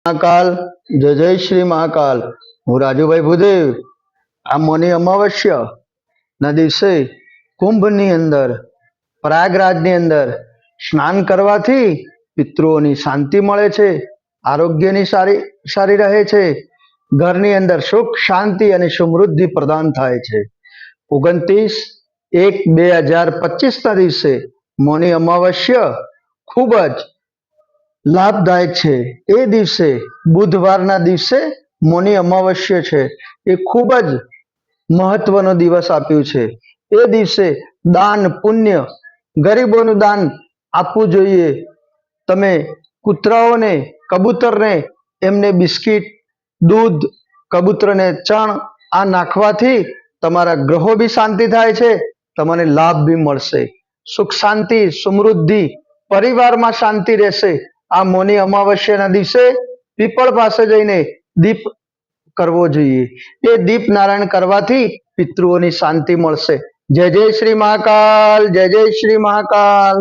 મહાકાલ, જય જય શ્રી મહાકાલ. હું રાજુભાઈ ભૂદેવ. આ મૌની અમાવસ્યા ના દિવસે કુંભની અંદર, પ્રયાગરાજની અંદર સ્નાન કરવાથી પિતૃઓની શાંતિ મળે છે, આરોગ્યની સારી રહે છે, ઘરની અંદર સુખ શાંતિ અને સમૃદ્ધિ પ્રદાન થાય છે. 29/1/2025 ના દિવસે મૌની અમાવસ્યા ખૂબ જ લાભદાયક છે. એ દિવસે બુધવારના દિવસે મૌની અમાવસ્યા છે. એ ખૂબ જ મહત્વનો દિવસ આપ્યું છે. એ દિવસે દાન પુણ્ય, ગરીબોનું દાન આપવું જોઈએ. તમે કૂતરાઓને, કબૂતરને એમને બિસ્કિટ, દૂધ, કબૂતરને ચણ આ નાખવાથી તમારા ગ્રહો બી શાંતિ થાય છે, તમને લાભ બી મળશે. સુખ શાંતિ સમૃદ્ધિ પરિવારમાં શાંતિ રહેશે. આ મૌની અમાવસ્યાના દિવસે પીપળ પાસે જઈને દીપ કરવો જોઈએ. એ દીપ નારાયણ કરવાથી પિતૃઓની શાંતિ મળશે. જય જય શ્રી મહાકાલ, જય જય શ્રી મહાકાલ.